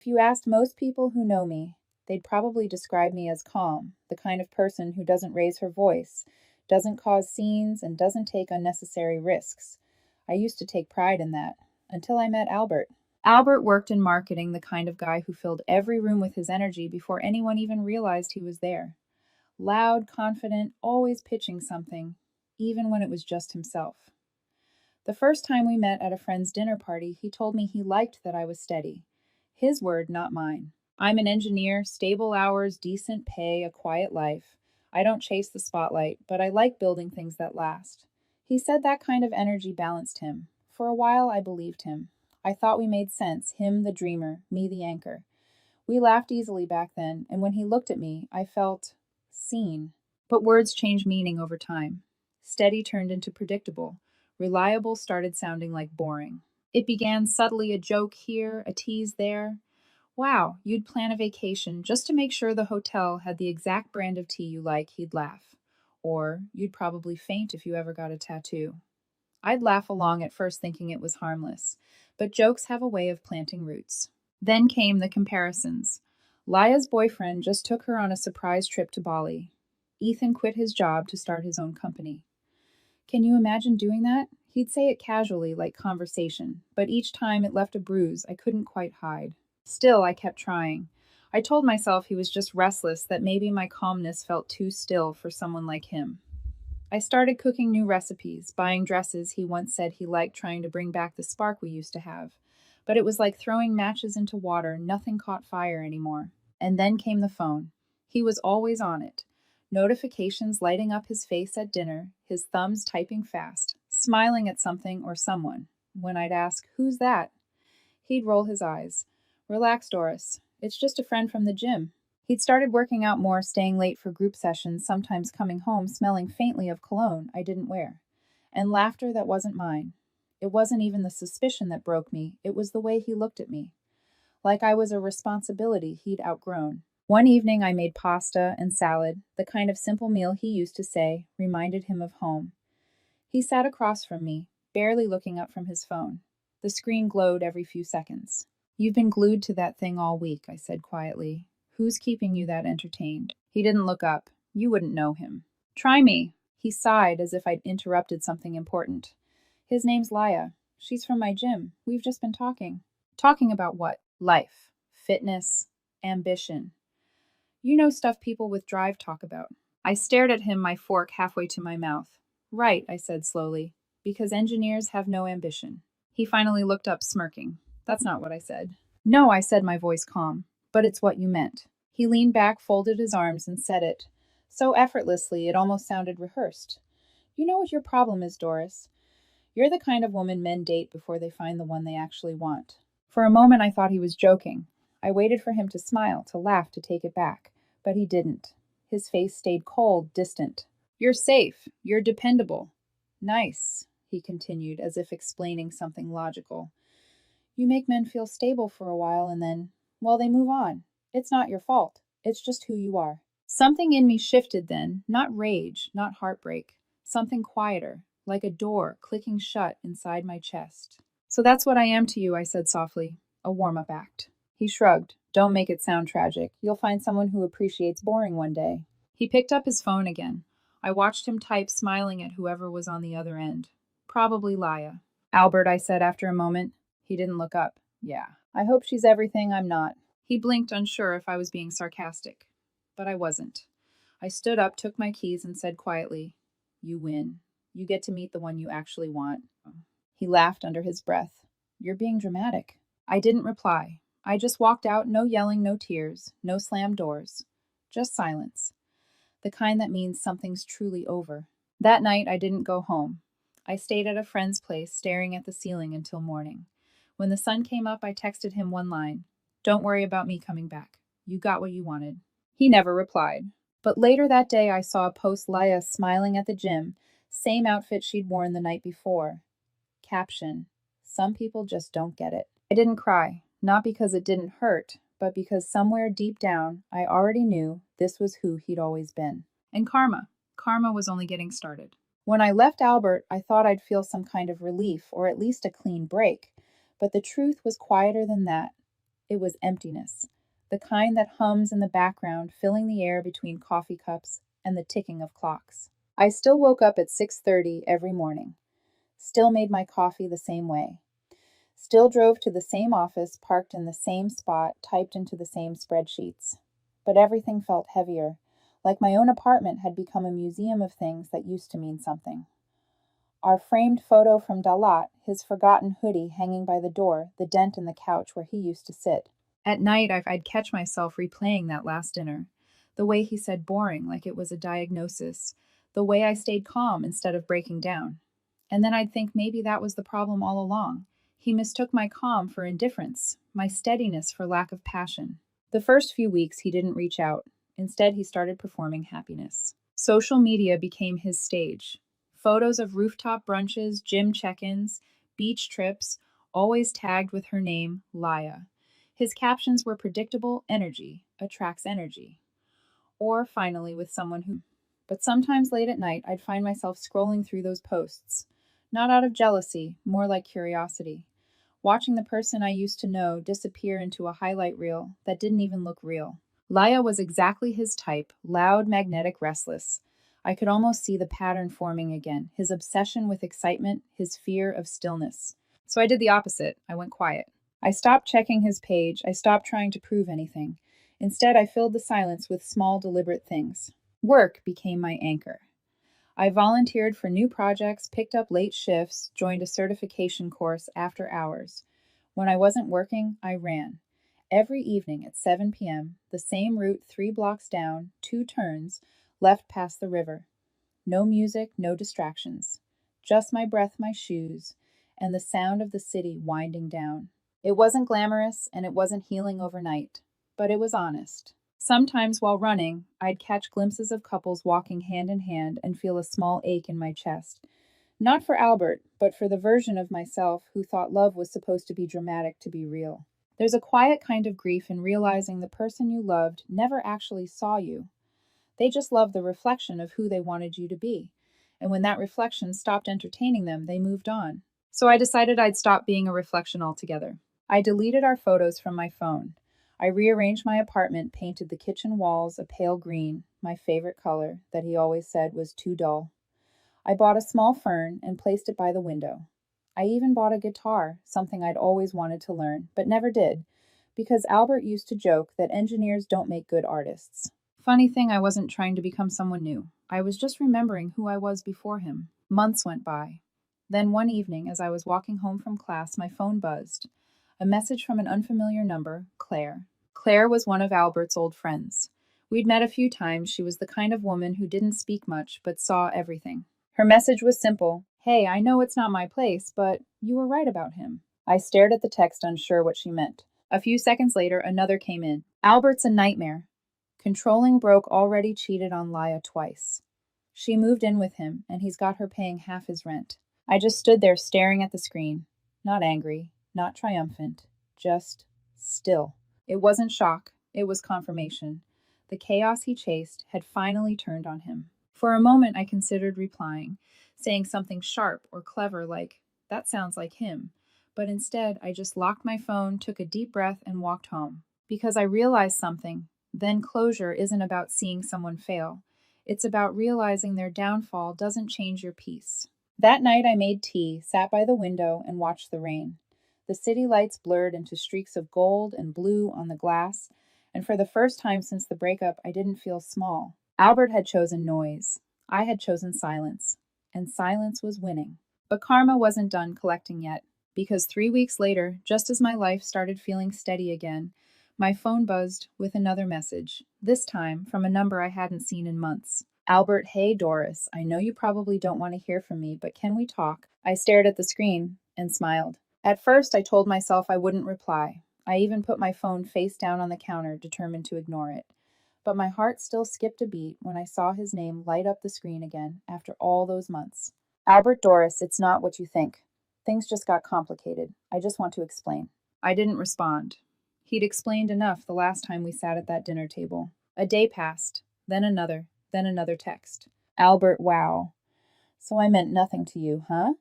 If you asked most people who know me, they'd probably describe me as calm, the kind of person who doesn't raise her voice, doesn't cause scenes, and doesn't take unnecessary risks. I used to take pride in that, until I met Albert. Albert worked in marketing, the kind of guy who filled every room with his energy before anyone even realized he was there. Loud, confident, always pitching something, even when it was just himself. The first time we met at a friend's dinner party, he told me he liked that I was steady. His word, not mine. I'm an engineer, stable hours, decent pay, a quiet life. I don't chase the spotlight, but I like building things that last. He said that kind of energy balanced him. For a while, I believed him. I thought we made sense, him the dreamer, me the anchor. We laughed easily back then, and when he looked at me, I felt seen. But words change meaning over time. Steady turned into predictable. Reliable started sounding like boring. It began subtly, a joke here, a tease there. Wow, you'd plan a vacation just to make sure the hotel had the exact brand of tea you like, he'd laugh. Or you'd probably faint if you ever got a tattoo. I'd laugh along at first thinking it was harmless, but jokes have a way of planting roots. Then came the comparisons. Laya's boyfriend just took her on a surprise trip to Bali. Ethan quit his job to start his own company. Can you imagine doing that? He'd say it casually, like conversation, but each time it left a bruise I couldn't quite hide. Still, I kept trying. I told myself he was just restless, that maybe my calmness felt too still for someone like him. I started cooking new recipes, buying dresses he once said he liked, trying to bring back the spark we used to have. But it was like throwing matches into water, nothing caught fire anymore. And then came the phone. He was always on it. Notifications lighting up his face at dinner, his thumbs typing fast, smiling at something or someone. When I'd ask, "Who's that?" he'd roll his eyes. "Relax, Doris. It's just a friend from the gym." He'd started working out more, staying late for group sessions, sometimes coming home smelling faintly of cologne I didn't wear. And laughter that wasn't mine. It wasn't even the suspicion that broke me, it was the way he looked at me. Like I was a responsibility he'd outgrown. One evening I made pasta and salad, the kind of simple meal he used to say reminded him of home. He sat across from me, barely looking up from his phone. The screen glowed every few seconds. "You've been glued to that thing all week," I said quietly. "Who's keeping you that entertained?" He didn't look up. You wouldn't know him. "Try me." He sighed as if I'd interrupted something important. "His name's Laya. She's from my gym. We've just been talking." "Talking about what?" "Life. Fitness. Ambition. You know, stuff people with drive talk about." I stared at him, my fork halfway to my mouth. "Right," I said slowly, "because engineers have no ambition." He finally looked up, smirking. "That's not what I said." "No," I said, my voice calm, "but it's what you meant." He leaned back, folded his arms, and said it, so effortlessly it almost sounded rehearsed. "You know what your problem is, Doris? You're the kind of woman men date before they find the one they actually want." For a moment I thought he was joking. I waited for him to smile, to laugh, to take it back. But he didn't. His face stayed cold, distant. "You're safe. You're dependable." "Nice," he continued, as if explaining something logical. "You make men feel stable for a while and then, well, they move on. It's not your fault. It's just who you are." Something in me shifted then, not rage, not heartbreak. Something quieter, like a door clicking shut inside my chest. "So that's what I am to you," I said softly. "A warm-up act." He shrugged. "Don't make it sound tragic. You'll find someone who appreciates boring one day." He picked up his phone again. I watched him type, smiling at whoever was on the other end. Probably Laya. "Albert," I said after a moment. He didn't look up. "Yeah. I hope she's everything I'm not." He blinked, unsure if I was being sarcastic. But I wasn't. I stood up, took my keys, and said quietly, "You win. You get to meet the one you actually want." He laughed under his breath. "You're being dramatic." I didn't reply. I just walked out, no yelling, no tears, no slammed doors. Just silence. The kind that means something's truly over. That night, I didn't go home. I stayed at a friend's place, staring at the ceiling until morning. When the sun came up, I texted him one line. "Don't worry about me coming back. You got what you wanted." He never replied. But later that day, I saw a post Laya smiling at the gym, same outfit she'd worn the night before. Caption, "Some people just don't get it." I didn't cry, not because it didn't hurt, but because somewhere deep down, I already knew this was who he'd always been. And Karma was only getting started. When I left Albert, I thought I'd feel some kind of relief, or at least a clean break. But the truth was quieter than that. It was emptiness, the kind that hums in the background, filling the air between coffee cups and the ticking of clocks. I still woke up at 6:30 every morning, still made my coffee the same way, still drove to the same office, parked in the same spot, typed into the same spreadsheets. But everything felt heavier, like my own apartment had become a museum of things that used to mean something. Our framed photo from Dalat, his forgotten hoodie hanging by the door, the dent in the couch where he used to sit. At night, I'd catch myself replaying that last dinner. The way he said boring like it was a diagnosis. The way I stayed calm instead of breaking down. And then I'd think maybe that was the problem all along. He mistook my calm for indifference, my steadiness for lack of passion. The first few weeks, he didn't reach out. Instead, he started performing happiness. Social media became his stage. Photos of rooftop brunches, gym check-ins, beach trips, always tagged with her name, Laya. His captions were predictable: energy attracts energy. Or finally with someone who. But sometimes late at night, I'd find myself scrolling through those posts. Not out of jealousy, more like curiosity. Watching the person I used to know disappear into a highlight reel that didn't even look real. Laya was exactly his type, loud, magnetic, restless. I could almost see the pattern forming again, his obsession with excitement, his fear of stillness. So I did the opposite. I went quiet. I stopped checking his page. I stopped trying to prove anything. Instead, I filled the silence with small, deliberate things. Work became my anchor. I volunteered for new projects, picked up late shifts, joined a certification course after hours. When I wasn't working, I ran. Every evening at 7 p.m., the same route 3 blocks down, 2 turns, left past the river. No music, no distractions. Just my breath, my shoes, and the sound of the city winding down. It wasn't glamorous and it wasn't healing overnight, but it was honest. Sometimes while running, I'd catch glimpses of couples walking hand in hand and feel a small ache in my chest. Not for Albert, but for the version of myself who thought love was supposed to be dramatic to be real. There's a quiet kind of grief in realizing the person you loved never actually saw you. They just loved the reflection of who they wanted you to be. And when that reflection stopped entertaining them, they moved on. So I decided I'd stop being a reflection altogether. I deleted our photos from my phone. I rearranged my apartment, painted the kitchen walls a pale green, my favorite color, that he always said was too dull. I bought a small fern and placed it by the window. I even bought a guitar, something I'd always wanted to learn, but never did, because Albert used to joke that engineers don't make good artists. Funny thing, I wasn't trying to become someone new. I was just remembering who I was before him. Months went by. Then one evening, as I was walking home from class, my phone buzzed. A message from an unfamiliar number, Claire. Claire was one of Albert's old friends. We'd met a few times. She was the kind of woman who didn't speak much, but saw everything. Her message was simple. Hey, I know it's not my place, but you were right about him. I stared at the text, unsure what she meant. A few seconds later, another came in. Albert's a nightmare. Controlling broke already cheated on Laya twice. She moved in with him, and he's got her paying half his rent. I just stood there staring at the screen. Not angry, not triumphant, just still. It wasn't shock, it was confirmation. The chaos he chased had finally turned on him. For a moment, I considered replying, saying something sharp or clever like, that sounds like him. But instead, I just locked my phone, took a deep breath, and walked home. Because I realized something. Then closure isn't about seeing someone fail. It's about realizing their downfall doesn't change your peace. That night I made tea, sat by the window, and watched the rain. The city lights blurred into streaks of gold and blue on the glass, and for the first time since the breakup, I didn't feel small. Albert had chosen noise. I had chosen silence. And silence was winning. But karma wasn't done collecting yet, because 3 weeks later, just as my life started feeling steady again, my phone buzzed with another message, this time from a number I hadn't seen in months. Albert, hey Doris, I know you probably don't want to hear from me, but can we talk? I stared at the screen and smiled. At first, I told myself I wouldn't reply. I even put my phone face down on the counter, determined to ignore it. But my heart still skipped a beat when I saw his name light up the screen again after all those months. Albert, Doris, it's not what you think. Things just got complicated. I just want to explain. I didn't respond. He'd explained enough the last time we sat at that dinner table. A day passed, then another text. Albert, wow. So I meant nothing to you, huh?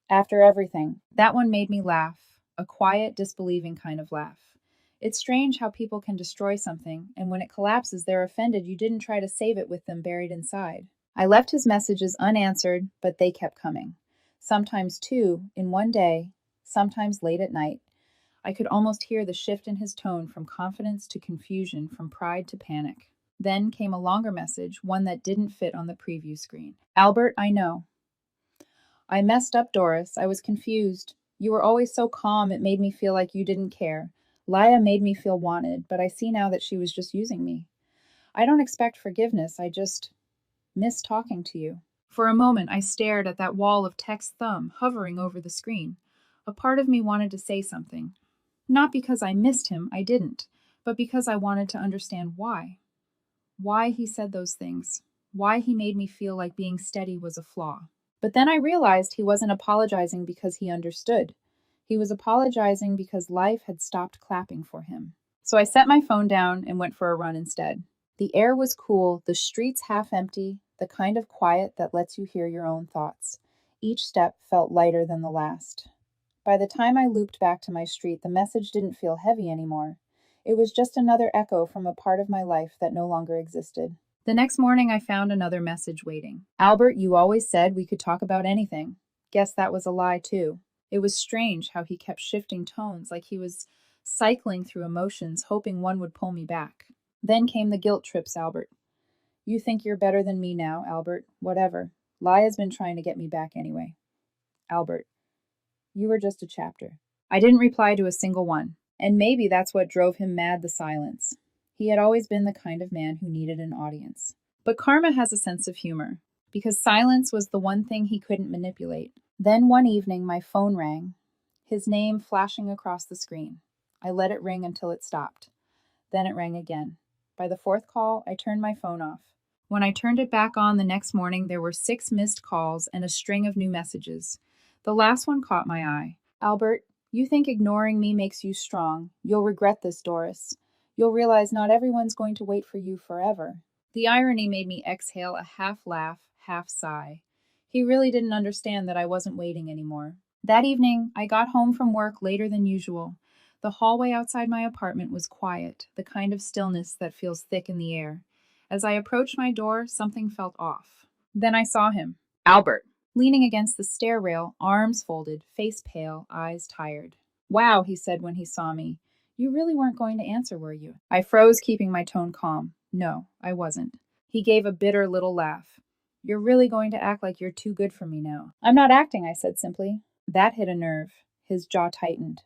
After everything. That one made me laugh, a quiet, disbelieving kind of laugh. It's strange how people can destroy something, and when it collapses, they're offended you didn't try to save it with them buried inside. I left his messages unanswered, but they kept coming. Sometimes two, in one day, sometimes late at night. I could almost hear the shift in his tone from confidence to confusion, from pride to panic. Then came a longer message, one that didn't fit on the preview screen. Albert, I know. I messed up, Doris. I was confused. You were always so calm, it made me feel like you didn't care. Laya made me feel wanted, but I see now that she was just using me. I don't expect forgiveness, I just miss talking to you. For a moment, I stared at that wall of text thumb hovering over the screen. A part of me wanted to say something. Not because I missed him, I didn't, but because I wanted to understand why. Why he said those things. Why he made me feel like being steady was a flaw. But then I realized he wasn't apologizing because he understood. He was apologizing because life had stopped clapping for him. So I set my phone down and went for a run instead. The air was cool, the streets half empty, the kind of quiet that lets you hear your own thoughts. Each step felt lighter than the last. By the time I looped back to my street, the message didn't feel heavy anymore. It was just another echo from a part of my life that no longer existed. The next morning, I found another message waiting. Albert, you always said we could talk about anything. Guess that was a lie, too. It was strange how he kept shifting tones, like he was cycling through emotions, hoping one would pull me back. Then came the guilt trips, Albert. You think you're better than me now, Albert. Whatever. Laya's been trying to get me back anyway. Albert, you were just a chapter. I didn't reply to a single one, and maybe that's what drove him mad, the silence. He had always been the kind of man who needed an audience. But karma has a sense of humor, because silence was the one thing he couldn't manipulate. Then one evening, my phone rang, his name flashing across the screen. I let it ring until it stopped. Then it rang again. By the fourth call, I turned my phone off. When I turned it back on the next morning, there were 6 missed calls and a string of new messages. The last one caught my eye. Albert, you think ignoring me makes you strong. You'll regret this, Doris. You'll realize not everyone's going to wait for you forever. The irony made me exhale a half laugh, half sigh. He really didn't understand that I wasn't waiting anymore. That evening, I got home from work later than usual. The hallway outside my apartment was quiet, the kind of stillness that feels thick in the air. As I approached my door, something felt off. Then I saw him. Albert, leaning against the stair rail, arms folded, face pale, eyes tired. Wow, he said when he saw me. You really weren't going to answer, were you? I froze, keeping my tone calm. No, I wasn't. He gave a bitter little laugh. You're really going to act like you're too good for me now. I'm not acting, I said simply. That hit a nerve. His jaw tightened.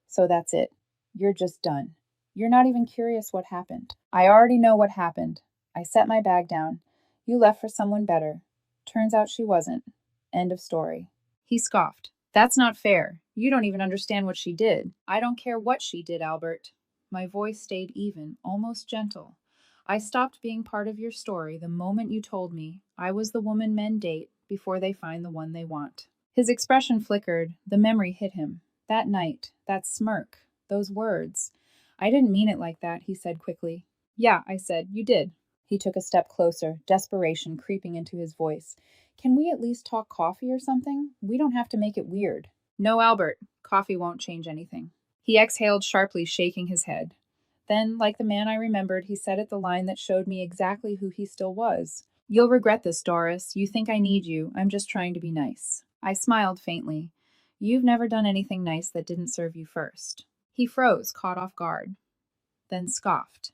So that's it. You're just done. You're not even curious what happened. I already know what happened. I set my bag down. You left for someone better. Turns out she wasn't. End of story. He scoffed. That's not fair. You don't even understand what she did. I don't care what she did, Albert. My voice stayed even, almost gentle. I stopped being part of your story the moment you told me I was the woman men date before they find the one they want. His expression flickered. The memory hit him. That night, that smirk, those words. I didn't mean it like that, he said quickly. Yeah, I said, you did. He took a step closer, desperation creeping into his voice. Can we at least talk coffee or something? We don't have to make it weird. No, Albert. Coffee won't change anything. He exhaled sharply, shaking his head. Then, like the man I remembered, he said it the line that showed me exactly who he still was. You'll regret this, Doris. You think I need you. I'm just trying to be nice. I smiled faintly. You've never done anything nice that didn't serve you first. He froze, caught off guard. Then scoffed.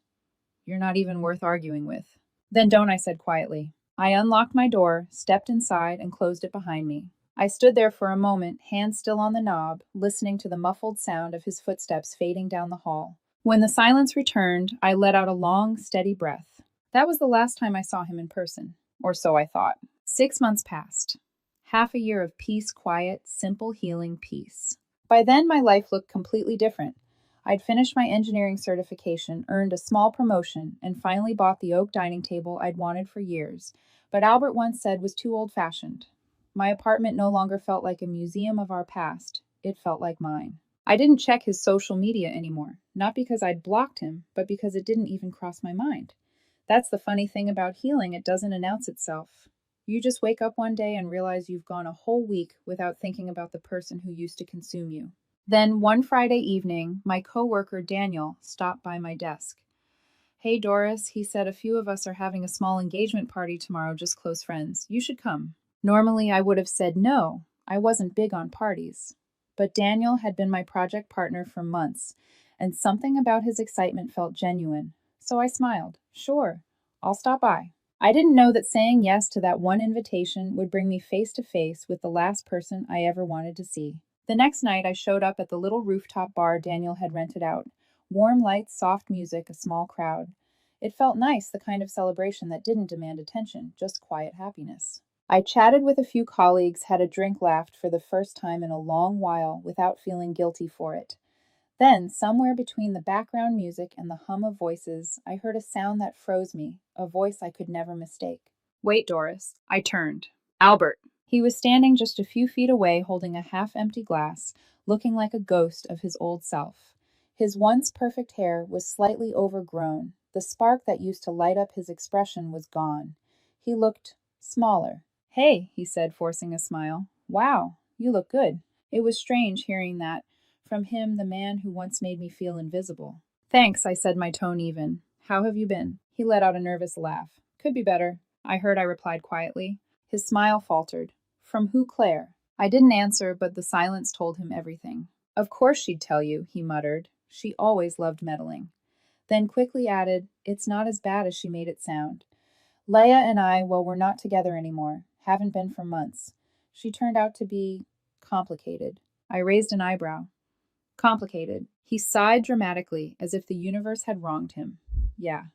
You're not even worth arguing with. Then don't, I said quietly. I unlocked my door, stepped inside, and closed it behind me. I stood there for a moment, hands still on the knob, listening to the muffled sound of his footsteps fading down the hall. When the silence returned, I let out a long, steady breath. That was the last time I saw him in person. Or so I thought. 6 months passed. Half a year of peace, quiet, simple, healing peace. By then, my life looked completely different. I'd finished my engineering certification, earned a small promotion, and finally bought the oak dining table I'd wanted for years, but Albert once said was too old-fashioned. My apartment no longer felt like a museum of our past. It felt like mine. I didn't check his social media anymore, not because I'd blocked him, but because it didn't even cross my mind. That's the funny thing about healing, it doesn't announce itself. You just wake up one day and realize you've gone a whole week without thinking about the person who used to consume you. Then one Friday evening, my coworker Daniel stopped by my desk. "Hey Doris," he said, "a few of us are having a small engagement party tomorrow, just close friends. You should come." Normally, I would have said no. I wasn't big on parties. But Daniel had been my project partner for months, and something about his excitement felt genuine. So I smiled. "Sure, I'll stop by." I didn't know that saying yes to that one invitation would bring me face to face with the last person I ever wanted to see. The next night, I showed up at the little rooftop bar Daniel had rented out. Warm lights, soft music, a small crowd. It felt nice, the kind of celebration that didn't demand attention, just quiet happiness. I chatted with a few colleagues, had a drink, laughed for the first time in a long while without feeling guilty for it. Then, somewhere between the background music and the hum of voices, I heard a sound that froze me, a voice I could never mistake. "Wait, Doris." I turned. Albert. He was standing just a few feet away, holding a half-empty glass, looking like a ghost of his old self. His once perfect hair was slightly overgrown. The spark that used to light up his expression was gone. He looked smaller. "Hey," he said, forcing a smile. "Wow, you look good." It was strange hearing that from him, the man who once made me feel invisible. "Thanks," I said, my tone even. "How have you been?" He let out a nervous laugh. "Could be better." I replied quietly. His smile faltered. "From who, Claire?" I didn't answer, but the silence told him everything. "Of course she'd tell you," he muttered. "She always loved meddling." Then quickly added, "It's not as bad as she made it sound. Leia and I, well, we're not together anymore. Haven't been for months. She turned out to be complicated." I raised an eyebrow. "Complicated." He sighed dramatically, as if the universe had wronged him. "Yeah.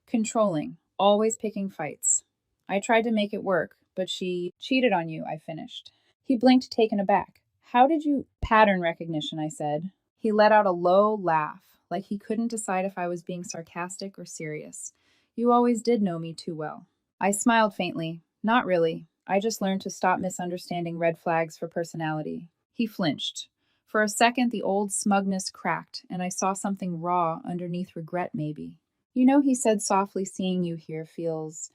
Controlling. Always picking fights. I tried to make it work, but she cheated on you," I finished. He blinked, taken aback. "How did you—" "Pattern recognition," I said. He let out a low laugh, like he couldn't decide if I was being sarcastic or serious. "You always did know me too well." I smiled faintly. "Not really. I just learned to stop misunderstanding red flags for personality." He flinched. For a second, the old smugness cracked, and I saw something raw underneath regret, maybe. "You know," he said softly, "seeing you here feels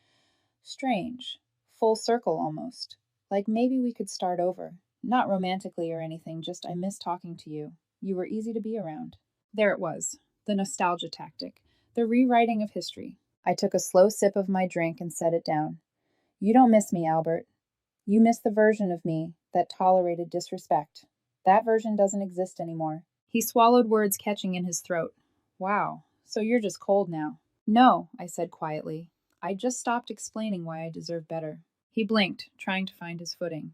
strange. Full circle almost. Like maybe we could start over. Not romantically or anything, just I miss talking to you. You were easy to be around." There it was. The nostalgia tactic. The rewriting of history. I took a slow sip of my drink and set it down. "You don't miss me, Albert. You miss the version of me that tolerated disrespect. That version doesn't exist anymore." He swallowed, words catching in his throat. "Wow, so you're just cold now." "No," I said quietly. "I just stopped explaining why I deserve better." He blinked, trying to find his footing.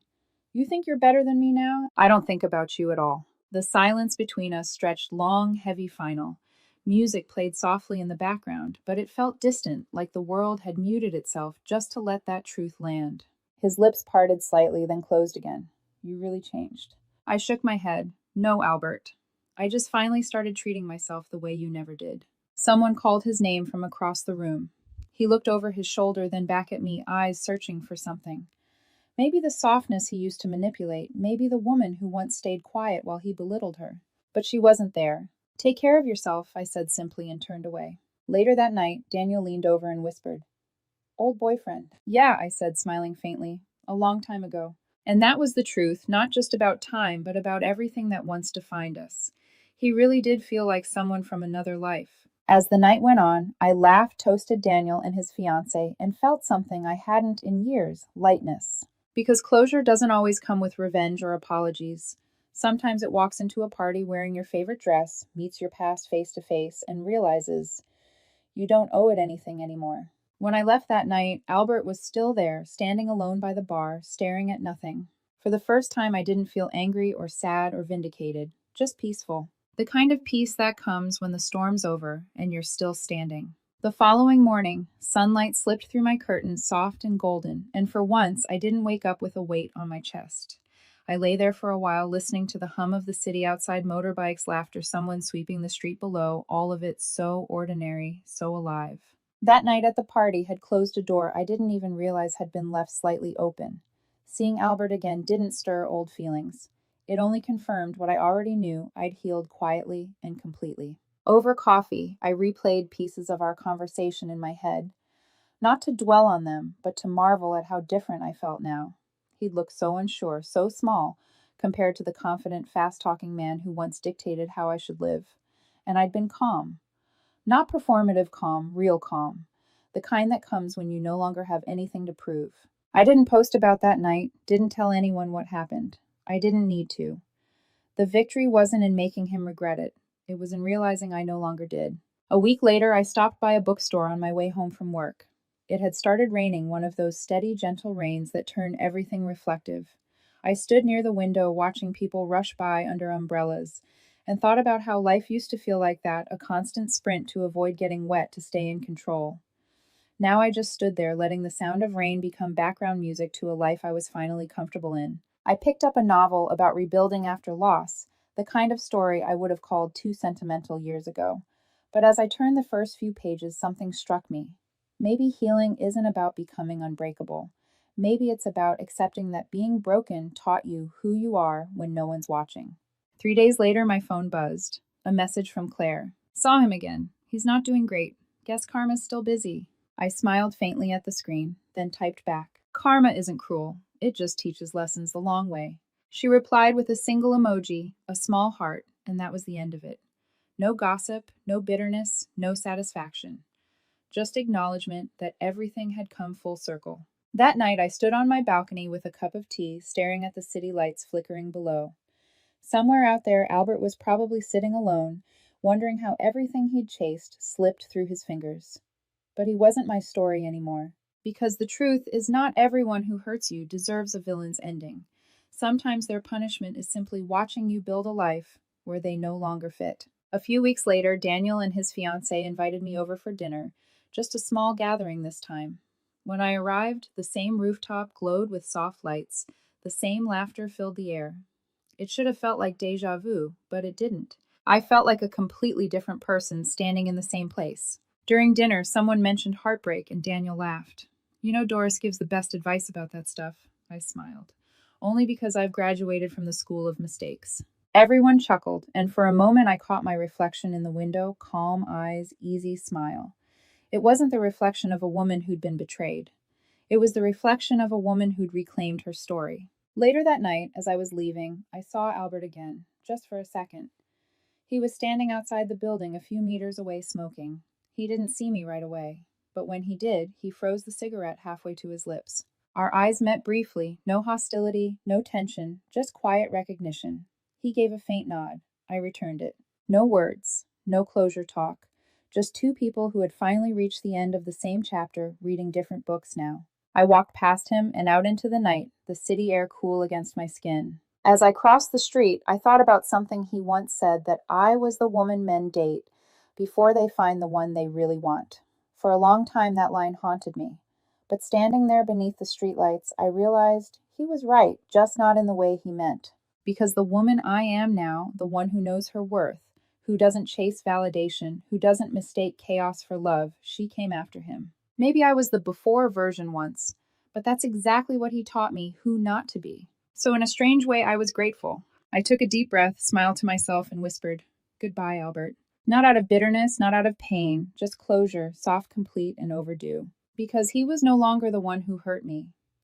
"You think you're better than me now?" "I don't think about you at all." The silence between us stretched long, heavy, final. Music played softly in the background, but it felt distant, like the world had muted itself just to let that truth land. His lips parted slightly, then closed again. "You really changed." I shook my head. "No, Albert. I just finally started treating myself the way you never did." Someone called his name from across the room. He looked over his shoulder, then back at me, eyes searching for something. Maybe the softness he used to manipulate, maybe the woman who once stayed quiet while he belittled her. But she wasn't there. "Take care of yourself," I said simply and turned away. Later that night, Daniel leaned over and whispered, "Old boyfriend." "Yeah," I said, smiling faintly. "A long time ago." And that was the truth, not just about time, but about everything that once defined us. He really did feel like someone from another life. As the night went on, I laughed, toasted Daniel and his fiancée, and felt something I hadn't in years, lightness. Because closure doesn't always come with revenge or apologies. Sometimes it walks into a party wearing your favorite dress, meets your past face to face, and realizes you don't owe it anything anymore. When I left that night, Albert was still there, standing alone by the bar, staring at nothing. For the first time, I didn't feel angry or sad or vindicated, just peaceful. The kind of peace that comes when the storm's over and you're still standing. The following morning, sunlight slipped through my curtains, soft and golden, and for once I didn't wake up with a weight on my chest. I lay there for a while, listening to the hum of the city outside, motorbikes, laughter, someone sweeping the street below, all of it so ordinary, so alive. That night at the party had closed a door I didn't even realize had been left slightly open. Seeing Albert again didn't stir old feelings. It only confirmed what I already knew: I'd healed quietly and completely. Over coffee, I replayed pieces of our conversation in my head, not to dwell on them, but to marvel at how different I felt now. He'd looked so unsure, so small, compared to the confident, fast-talking man who once dictated how I should live. And I'd been calm. Not performative calm, real calm. The kind that comes when you no longer have anything to prove. I didn't post about that night, didn't tell anyone what happened. I didn't need to. The victory wasn't in making him regret it. It was in realizing I no longer did. A week later, I stopped by a bookstore on my way home from work. It had started raining, one of those steady, gentle rains that turn everything reflective. I stood near the window watching people rush by under umbrellas and thought about how life used to feel like that, a constant sprint to avoid getting wet to stay in control. Now I just stood there, letting the sound of rain become background music to a life I was finally comfortable in. I picked up a novel about rebuilding after loss, the kind of story I would have called too sentimental years ago. But as I turned the first few pages, something struck me. Maybe healing isn't about becoming unbreakable. Maybe it's about accepting that being broken taught you who you are when no one's watching. 3 days later, my phone buzzed. A message from Claire. Saw him again. He's not doing great. Guess Karma's still busy. I smiled faintly at the screen, then typed back. Karma isn't cruel. It just teaches lessons the long way. She replied with a single emoji, a small heart, and that was the end of it. No gossip, no bitterness, no satisfaction. Just acknowledgement that everything had come full circle. That night, I stood on my balcony with a cup of tea, staring at the city lights flickering below. Somewhere out there, Albert was probably sitting alone, wondering how everything he'd chased slipped through his fingers. But he wasn't my story anymore. Because the truth is, not everyone who hurts you deserves a villain's ending. Sometimes their punishment is simply watching you build a life where they no longer fit. A few weeks later, Daniel and his fiancée invited me over for dinner, just a small gathering this time. When I arrived, the same rooftop glowed with soft lights. The same laughter filled the air. It should have felt like déjà vu, but it didn't. I felt like a completely different person standing in the same place. During dinner, someone mentioned heartbreak, and Daniel laughed. You know, Doris gives the best advice about that stuff. I smiled. Only because I've graduated from the school of mistakes. Everyone chuckled, and for a moment I caught my reflection in the window, calm eyes, easy smile. It wasn't the reflection of a woman who'd been betrayed. It was the reflection of a woman who'd reclaimed her story. Later that night, as I was leaving, I saw Albert again, just for a second. He was standing outside the building a few meters away smoking. He didn't see me right away, but when he did, he froze the cigarette halfway to his lips. Our eyes met briefly, no hostility, no tension, just quiet recognition. He gave a faint nod. I returned it. No words, no closure talk, just two people who had finally reached the end of the same chapter, reading different books now. I walked past him and out into the night, the city air cool against my skin. As I crossed the street, I thought about something he once said, that I was the woman men date before they find the one they really want. For a long time that line haunted me. But standing there beneath the streetlights, I realized he was right, just not in the way he meant. Because the woman I am now, the one who knows her worth, who doesn't chase validation, who doesn't mistake chaos for love, she came after him. Maybe I was the before version once, but that's exactly what he taught me who not to be. So in a strange way, I was grateful. I took a deep breath, smiled to myself, and whispered, "Goodbye, Albert." Not out of bitterness, not out of pain, just closure, soft, complete, and overdue. Because he was no longer the one who hurt me.